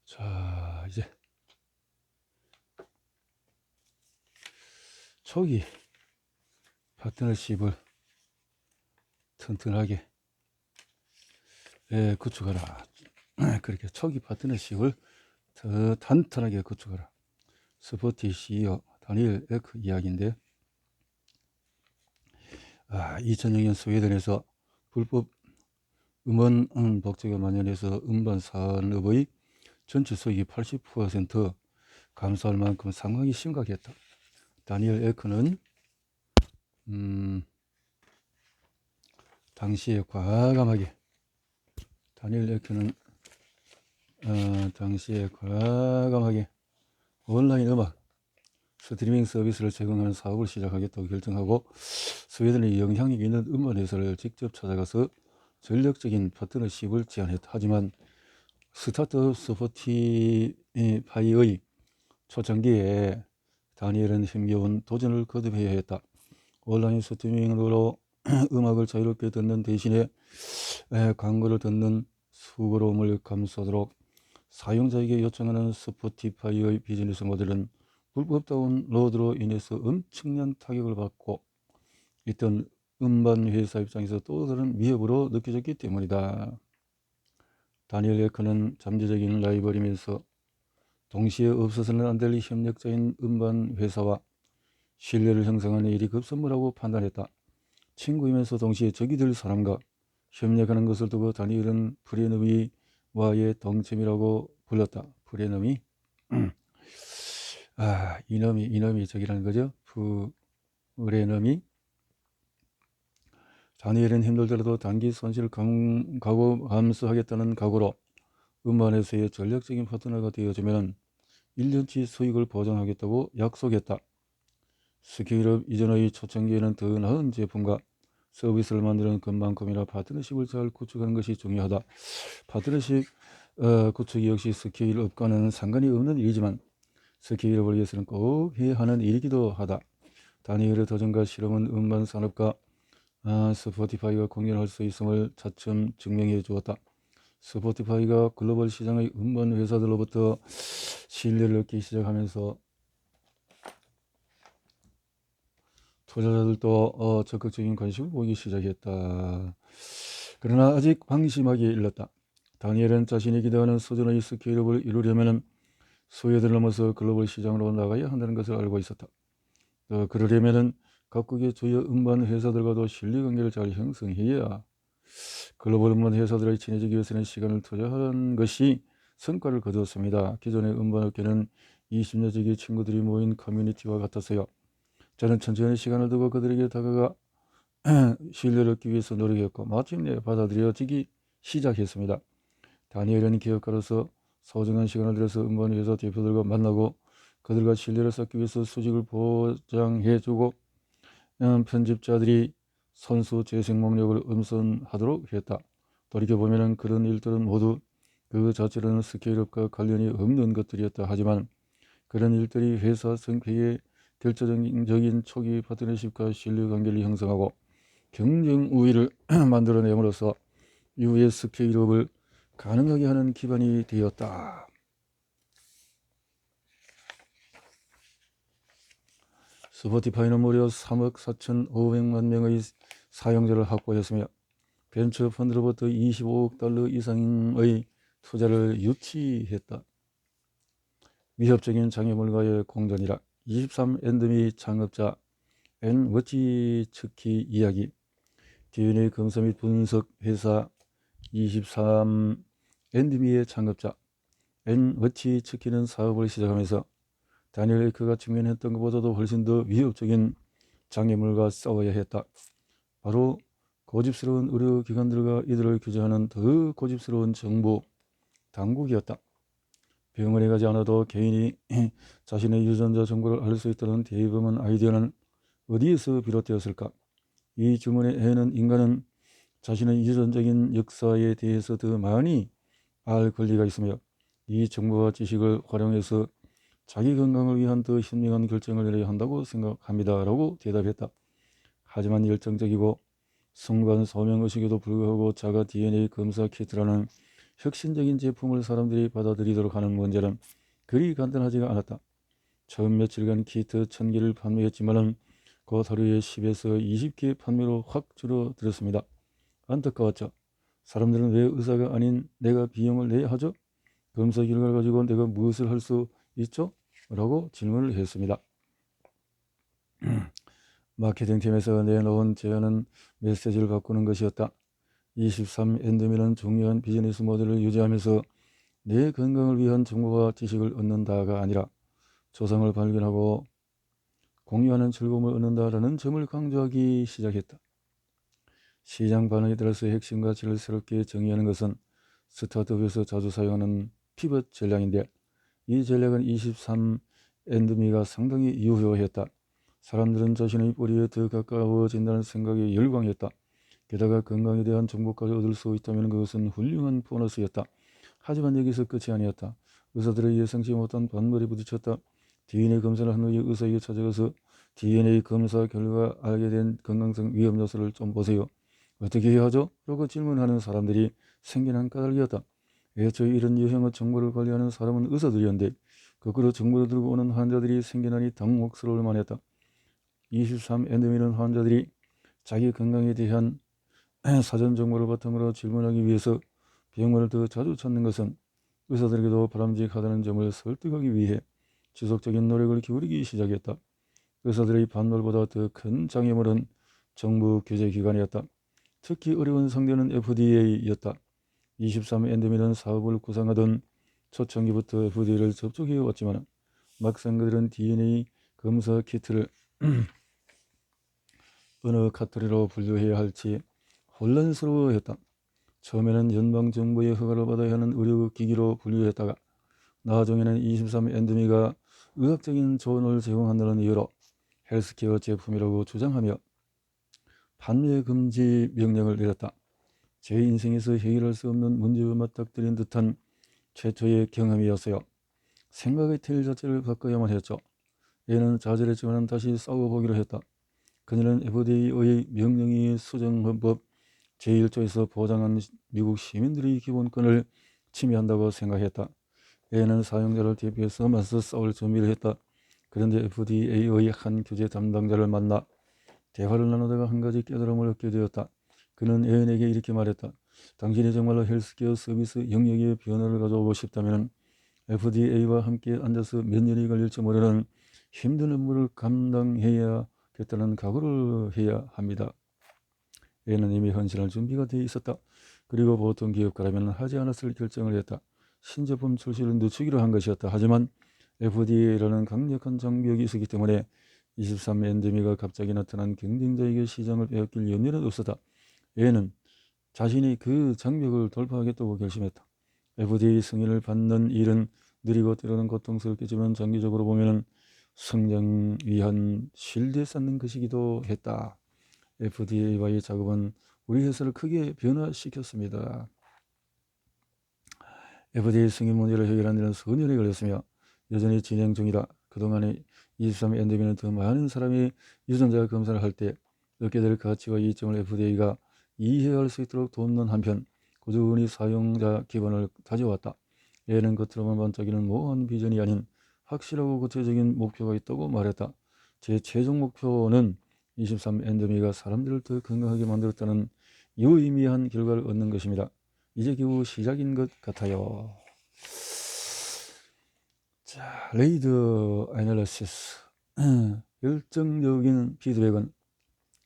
자, 이제 초기 파트너십을 튼튼하게 구축하라. 그렇게 초기 파트너십을 더 탄탄하게 구축하라. 스포티 CEO 다니엘 에크 이야기인데, 2000년 스웨덴에서 불법 음원 복제가 만연해서 음반 산업의 전체 수익이 80% 감소할 만큼 상황이 심각했다. 다니엘 에크는 당시에 과감하게 온라인 음악 스트리밍 서비스를 제공하는 사업을 시작하겠다고 결정하고, 스웨덴의 영향력 있는 음반 회사를 직접 찾아가서 전략적인 파트너십을 제안했다. 하지만 스타트업 스포티파이의 초창기에 다니엘은 힘겨운 도전을 거듭해야 했다. 온라인 스트리밍으로 음악을 자유롭게 듣는 대신에 광고를 듣는 수고로움을 감수하도록 사용자에게 요청하는 스포티파이의 비즈니스 모델은 불법 다운로드로 인해서 엄청난 타격을 받고 있던 음반 회사 입장에서 또 다른 위협으로 느껴졌기 때문이다. 다니엘 에크는 잠재적인 라이벌이면서 동시에 없어서는 안 될 협력자인 음반 회사와 신뢰를 형성하는 일이 급선무라고 판단했다. 친구이면서 동시에 적이 될 사람과 협력하는 것을 두고 다니엘은 프레너미와의 동침이라고 불렀다. 프레너미? 이놈이 적이라는 거죠. 프레너미? 다니엘은 힘들더라도 단기 손실을 감수하겠다는 각오로 음반회사의 전략적인 파트너가 되어주면 1년치 수익을 보장하겠다고 약속했다. 스케일업 이전의 초창기에는 더 나은 제품과 서비스를 만드는 것만큼이나 파트너십을 잘 구축하는 것이 중요하다. 파트너십 구축이 역시 스케일업과는 상관이 없는 일이지만 스케일업을 위해서는 꼭 해야 하는 일이기도 하다. 다니엘의 도전과 실험은 음반 산업과 스포티파이가 공존할 수 있음을 차츰 증명해 주었다. 스포티파이가 글로벌 시장의 음반 회사들로부터 신뢰를 얻기 시작하면서 투자자들도 적극적인 관심을 보이기 시작했다. 그러나 아직 방심하기에 일렀다. 다니엘은 자신이 기대하는 수준의 스케일업을 이루려면 소외를 넘어서 글로벌 시장으로 나가야 한다는 것을 알고 있었다. 그러려면 각국의 주요 음반 회사들과도 신뢰관계를 잘 형성해야 글로벌 음반 회사들의 친해지기 위해서는 시간을 투자하는 것이 성과를 거두었습니다. 기존의 음반업계는 20년지기 친구들이 모인 커뮤니티와 같았어요. 저는 천천히 시간을 두고 그들에게 다가가 신뢰를 얻기 위해서 노력했고 마침내 받아들여지기 시작했습니다. 다니엘은 기업가로서 소중한 시간을 들여서 음반 회사 대표들과 만나고 그들과 신뢰를 쌓기 위해서 수직을 보장해주고 편집자들이 선수 재생 목록을 음선하도록 했다. 돌이켜보면 그런 일들은 모두 그 자체로는 스케일업과 관련이 없는 것들이었다. 하지만 그런 일들이 회사 성패에 결정적인 초기 파트너십과 신뢰관계를 형성하고 경쟁 우위를 만들어내므로써 이후의 스케일업을 가능하게 하는 기반이 되었다. 스포티파이는 무려 3억 4,500만 명의 사용자를 확보했으며 벤처 펀드로부터 25억 달러 이상의 투자를 유치했다. 위협적인 장애물과의 공존이라. 23엔드미 창업자 앤 워치츠키 이야기. DNA 검사 및 분석 회사 23엔드미의 창업자 앤 워치츠키는 사업을 시작하면서 다니엘 에크가 직면했던 것보다도 훨씬 더 위협적인 장애물과 싸워야 했다. 바로 고집스러운 의료기관들과 이들을 규제하는 더 고집스러운 정부 당국이었다. 병원에 가지 않아도 개인이 자신의 유전자 정보를 알 수 있다는 대범한 아이디어는 어디에서 비롯되었을까? 이 질문의 해는 인간은 자신의 유전적인 역사에 대해서 더 많이 알 권리가 있으며 이 정보와 지식을 활용해서 자기 건강을 위한 더 현명한 결정을 내려야 한다고 생각합니다. 라고 대답했다. 하지만 열정적이고 순간 소명의식에도 불구하고 자가 DNA 검사 키트라는 혁신적인 제품을 사람들이 받아들이도록 하는 문제는 그리 간단하지가 않았다. 처음 며칠간 키트 1000개를 판매했지만 곧 하루에 10에서 20개 판매로 확 줄어들었습니다. 안타까웠죠. 사람들은 왜 의사가 아닌 내가 비용을 내야 하죠? 검사 결과를 가지고 내가 무엇을 할 수 있죠? 라고 질문을 했습니다. 마케팅팀에서 내놓은 제안은 메시지를 바꾸는 것이었다. 23엔드미는 중요한 비즈니스 모델을 유지하면서 내 건강을 위한 정보와 지식을 얻는다가 아니라 조상을 발견하고 공유하는 즐거움을 얻는다라는 점을 강조하기 시작했다. 시장 반응에 따라서 핵심 가치를 새롭게 정의하는 것은 스타트업에서 자주 사용하는 피벗 전략인데, 이 전략은 23엔드미가 상당히 유효했다. 사람들은 자신의 뿌리에 더 가까워진다는 생각에 열광했다. 게다가 건강에 대한 정보까지 얻을 수 있다면 그것은 훌륭한 보너스였다. 하지만 여기서 끝이 아니었다. 의사들의 예상치 못한 반발에 부딪혔다. DNA 검사를 한 후에 의사에게 찾아가서 DNA 검사 결과 알게 된 건강성 위험 요소를 좀 보세요. 어떻게 해야 하죠? 라고 질문하는 사람들이 생겨난 까닭이었다. 애초에 이런 유형의 정보를 관리하는 사람은 의사들이었는데 거꾸로 정보를 들고 오는 환자들이 생겨나니 당혹스러울 만했다. 23엔드미는 환자들이 자기 건강에 대한 사전 정보를 바탕으로 질문하기 위해서 병원을 더 자주 찾는 것은 의사들에게도 바람직하다는 점을 설득하기 위해 지속적인 노력을 기울이기 시작했다. 의사들의 반발보다 더 큰 장애물은 정부 규제 기관이었다. 특히 어려운 상대는 FDA였다. 23엔드미는 사업을 구상하던 초창기부터 FDA를 접촉해 왔지만 막상 그들은 DNA 검사 키트를 어느 카테고리로 분류해야 할지 혼란스러워했다. 처음에는 연방정부의 허가를 받아야 하는 의료기기로 분류했다가 나중에는 23엔드미가 의학적인 조언을 제공한다는 이유로 헬스케어 제품이라고 주장하며 판매 금지 명령을 내렸다. 제 인생에서 해결할 수 없는 문제와 맞닥뜨린 듯한 최초의 경험이었어요. 생각의 틀 자체를 바꿔야만 했죠. 얘는 좌절했지만 다시 싸워보기로 했다. 그녀는 FDA의 명령이 수정법 제1조에서 보장한 미국 시민들의 기본권을 침해한다고 생각했다. 얘는 사용자를 대표해서 맞서 싸울 준비를 했다. 그런데 FDA의 한 규제 담당자를 만나 대화를 나누다가 한 가지 깨달음을 얻게 되었다. 그는 애인에게 이렇게 말했다. 당신이 정말로 헬스케어 서비스 영역에 변화를 가져오고 싶다면 FDA와 함께 앉아서 몇 년이 걸릴지 모르는 힘든 업무를 감당해야겠다는 각오를 해야 합니다. 애는 이미 헌신할 준비가 되어 있었다. 그리고 보통 기업가라면 하지 않았을 결정을 했다. 신제품 출시를 늦추기로 한 것이었다. 하지만 FDA라는 강력한 장벽이 있었기 때문에 23엔드미가 갑자기 나타난 경쟁자에게 시장을 빼앗길 염려는 없었다. 애는 자신이 그 장벽을 돌파하겠다고 결심했다. FDA 승인을 받는 일은 느리고 때로는 고통스럽겠지만 장기적으로 보면 성장 위한 신뢰 쌓는 것이기도 했다. FDA와의 작업은 우리 회사를 크게 변화시켰습니다. FDA 승인 문제를 해결하는 데는 수년이 걸렸으며 여전히 진행 중이다. 그동안에 23엔드미는 더 많은 사람이 유전자 검사를 할 때 얻게 될 가치와 이점을 FDA가 이해할 수 있도록 돕는 한편 꾸준히 사용자 기반을 다져왔다. 얘는 겉으로만 반짝이는 모호한 비전이 아닌 확실하고 구체적인 목표가 있다고 말했다. 제 최종 목표는 23엔드미가 사람들을 더 건강하게 만들었다는 유의미한 결과를 얻는 것입니다. 이제 겨우 시작인 것 같아요. 자, 레이드 애널리시스. 열정적인 피드백은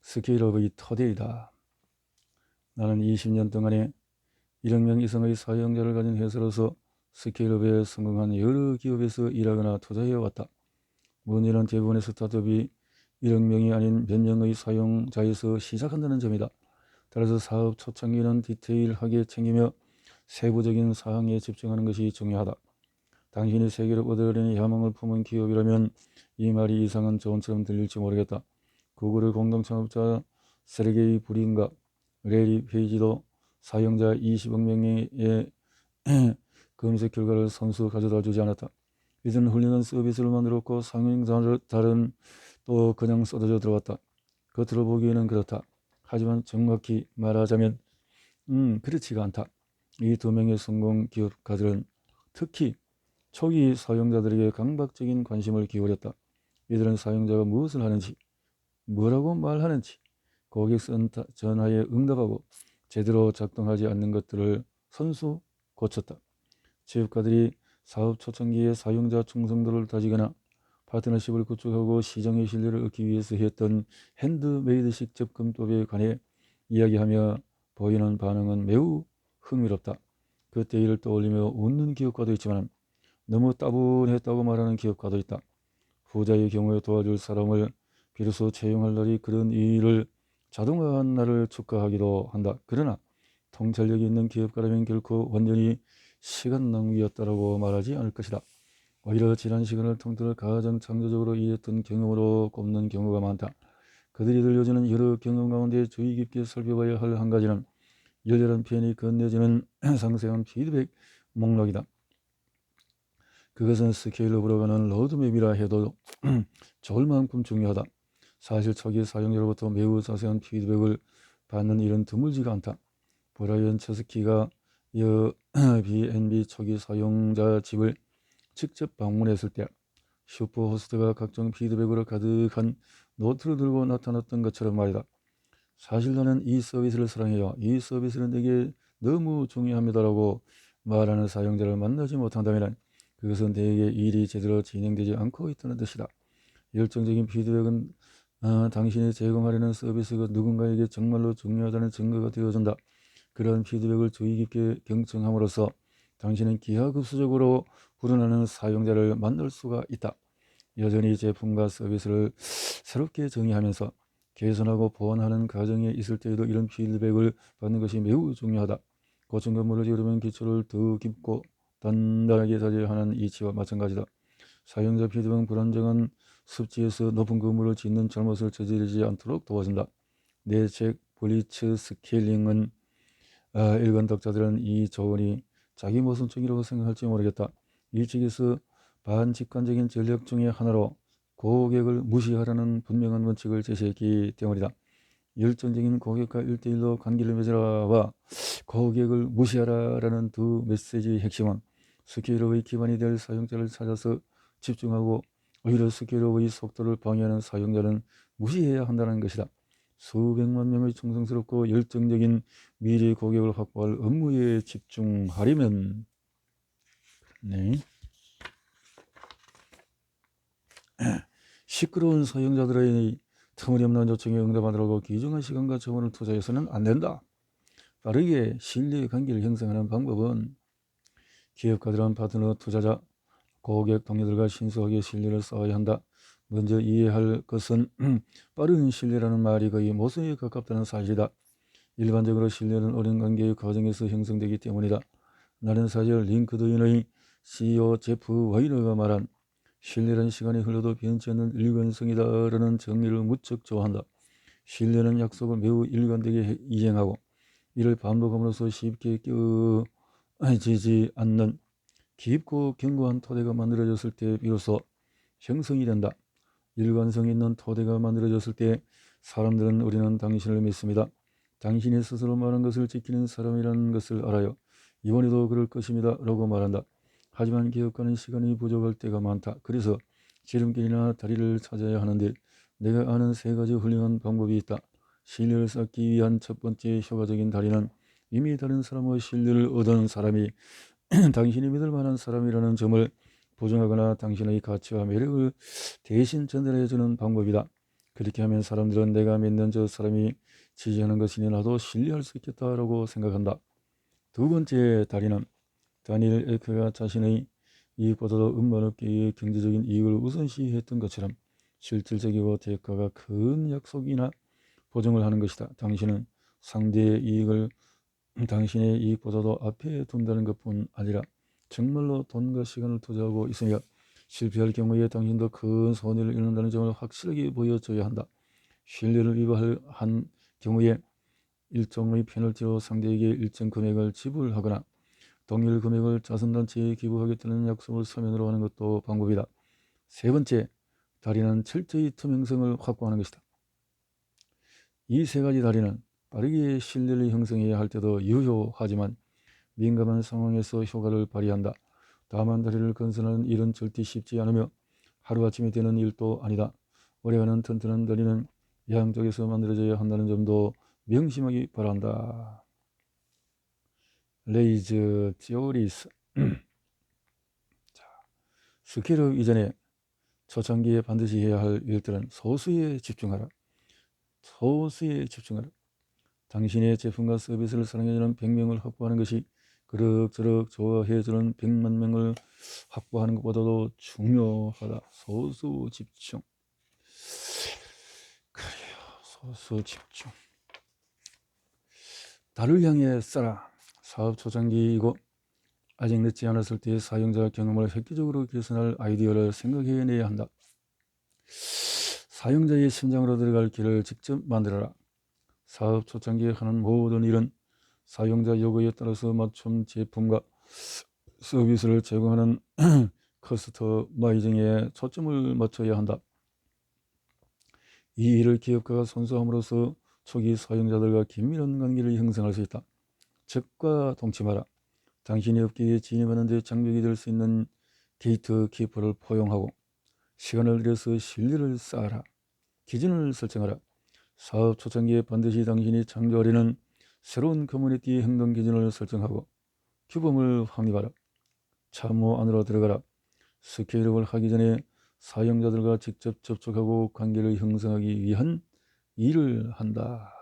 스케일업의 토대이다. 나는 20년 동안에 1억 명 이상의 사용자를 가진 회사로서 스케일업에 성공한 여러 기업에서 일하거나 투자해왔다. 문제는 대부분의 스타트업이 1억 명이 아닌 몇 명의 사용자에서 시작한다는 점이다. 따라서 사업 초창기는 디테일하게 챙기며 세부적인 사항에 집중하는 것이 중요하다. 당신이 세계를 얻으려는 야망을 품은 기업이라면 이 말이 이상한 조언처럼 들릴지 모르겠다. 구글의 공동 창업자 세르게이 브린과 레리 페이지도 사용자 20억 명의 검색 결과를 선수 가져다 주지 않았다. 이들은 훌륭한 서비스를 만들었고 사용자들은 또 그냥 쏟아져 들어왔다. 겉으로 보기에는 그렇다. 하지만 정확히 말하자면 그렇지가 않다. 이 두 명의 성공 기업가들은 특히 초기 사용자들에게 강박적인 관심을 기울였다. 이들은 사용자가 무엇을 하는지, 뭐라고 말하는지, 고객 전화에 응답하고 제대로 작동하지 않는 것들을 선수 고쳤다. 취업가들이 사업 초창기에 사용자 충성도를 다지거나 파트너십을 구축하고 시장의 신뢰를 얻기 위해서 했던 핸드메이드식 접근법에 관해 이야기하며 보이는 반응은 매우 흥미롭다. 그때 이를 떠올리며 웃는 기업가도 있지만 너무 따분했다고 말하는 기업가도 있다. 후자의 경우에 도와줄 사람을 비로소 채용할 날이 그런 일을 자동화한 날을 축하하기도 한다. 그러나 통찰력이 있는 기업가라면 결코 완전히 시간 낭비였다라고 말하지 않을 것이다. 오히려 지난 시간을 통틀어 가장 창조적으로 이해했던 경험으로 꼽는 경우가 많다. 그들이 들려주는 여러 경험 가운데 주의 깊게 살펴봐야 할 한 가지는 열렬한 표현이 건네지는 상세한 피드백 목록이다. 그것은 스케일로 불어가는 로드맵이라 해도 좋을 만큼 중요하다. 사실 초기 사용자로부터 매우 자세한 피드백을 받는 일은 드물지가 않다. 브라이언 처스키가 B&B 초기 사용자 집을 직접 방문했을 때 슈퍼호스트가 각종 피드백으로 가득한 노트를 들고 나타났던 것처럼 말이다. 사실 나는 이 서비스를 사랑해요. 이 서비스는 내게 너무 중요합니다라고 말하는 사용자를 만나지 못한다면 그것은 대개 일이 제대로 진행되지 않고 있다는 뜻이다. 열정적인 피드백은 당신이 제공하려는 서비스가 누군가에게 정말로 중요하다는 증거가 되어준다. 그런 피드백을 주의 깊게 경청함으로써 당신은 기하급수적으로 불어나는 사용자를 만날 수가 있다. 여전히 제품과 서비스를 새롭게 정의하면서 개선하고 보완하는 과정에 있을 때에도 이런 피드백을 받는 것이 매우 중요하다. 고층 건물을 지으려면 기초를 더 깊고 단단하게 다져야 하는 이치와 마찬가지다. 사용자 피드백은 불안정한 습지에서 높은 건물을 짓는 잘못을 저지르지 않도록 도와준다. 내 책 블리츠 스케일링은 읽은 독자들은 이 조언이 자기 모순적이라고 생각할지 모르겠다. 이 책에서 반직관적인 전략 중의 하나로 고객을 무시하라는 분명한 원칙을 제시했기 때문이다. 열정적인 고객과 1대1로 관계를 맺으라와 고객을 무시하라라는 두 메시지의 핵심은 스케일업의 기반이 될 사용자를 찾아서 집중하고 오히려 스케일업의 속도를 방해하는 사용자는 무시해야 한다는 것이다. 수백만 명의 충성스럽고 열정적인 미래 고객을 확보할 업무에 집중하려면 시끄러운 사용자들의 터무니없는 요청에 응답하느라고 귀중한 시간과 자원을 투자해서는 안 된다. 빠르게 신뢰 관계를 형성하는 방법은 기업가들은 파트너, 투자자, 고객, 동료들과 신속하게 신뢰를 쌓아야 한다. 먼저 이해할 것은 빠른 신뢰라는 말이 거의 모순에 가깝다는 사실이다. 일반적으로 신뢰는 오랜 관계의 과정에서 형성되기 때문이다. 나는 사실 링크드인의 CEO 제프 와이너가 말한 신뢰는 시간이 흘러도 변치 않는 일관성이다라는 정리를 무척 좋아한다. 신뢰는 약속을 매우 일관되게 이행하고 이를 반복함으로써 쉽게 깨어지지 않는 깊고 견고한 토대가 만들어졌을 때 비로소 형성이 된다. 일관성 있는 토대가 만들어졌을 때 사람들은 우리는 당신을 믿습니다. 당신이 스스로 말한 것을 지키는 사람이라는 것을 알아요. 이번에도 그럴 것입니다. 라고 말한다. 하지만 기업가는 시간이 부족할 때가 많다. 그래서 지름길이나 다리를 찾아야 하는데 내가 아는 세 가지 훌륭한 방법이 있다. 신뢰를 쌓기 위한 첫 번째 효과적인 다리는 이미 다른 사람의 신뢰를 얻은 사람이 당신이 믿을 만한 사람이라는 점을 보증하거나 당신의 가치와 매력을 대신 전달해 주는 방법이다. 그렇게 하면 사람들은 내가 믿는 저 사람이 지지하는 것이니 나도 신뢰할 수 있겠다라고 생각한다. 두 번째 다리는 다니엘 에크가 자신의 이익보다도 음반업계의 경제적인 이익을 우선시했던 것처럼 실질적이고 대가가 큰 약속이나 보증을 하는 것이다. 당신은 상대의 이익을 당신의 이익보다도 앞에 둔다는 것뿐 아니라 정말로 돈과 시간을 투자하고 있으며 실패할 경우에 당신도 큰 손해를 입는다는 점을 확실하게 보여줘야 한다. 신뢰를 위반한 경우에 일종의 페널티로 상대에게 일정 금액을 지불하거나 동일 금액을 자선단체에 기부하겠다는 약속을 서면으로 하는 것도 방법이다. 세 번째, 다리는 철저히 투명성을 확보하는 것이다. 이 세 가지 다리는 빠르게 신뢰를 형성해야 할 때도 유효하지만 민감한 상황에서 효과를 발휘한다. 다만 다리를 건설하는 일은 절대 쉽지 않으며 하루아침에 되는 일도 아니다. 오래가는 튼튼한 다리는 양쪽에서 만들어져야 한다는 점도 명심하기 바란다. 레이즈 지오리스. 스킬업 이전에 초창기에 반드시 해야 할 일들은 소수에 집중하라. 소수에 집중하라. 당신의 제품과 서비스를 사랑해주는 100명을 확보하는 것이 그럭저럭 좋아해주는 100만 명을 확보하는 것보다도 중요하다. 소수 집중. 그래요. 소수 집중. 달을 향해 쏴라. 사업 초창기이고 아직 늦지 않았을 때의 사용자 경험을 획기적으로 개선할 아이디어를 생각해내야 한다. 사용자의 심장으로 들어갈 길을 직접 만들어라. 사업 초창기에 하는 모든 일은 사용자 요구에 따라서 맞춤 제품과 서비스를 제공하는 커스터마이징에 초점을 맞춰야 한다. 이 일을 기업가가 선수함으로써 초기 사용자들과 긴밀한 관계를 형성할 수 있다. 적과 동침하라. 당신이 업계에 진입하는 데 장벽이 될 수 있는 게이트키퍼를 포용하고 시간을 들여서 신뢰를 쌓아라. 기준을 설정하라. 사업 초창기에 반드시 당신이 창조하려는 새로운 커뮤니티 행동 기준을 설정하고 규범을 확립하라. 참모 안으로 들어가라. 스케일업을 하기 전에 사용자들과 직접 접촉하고 관계를 형성하기 위한 일을 한다.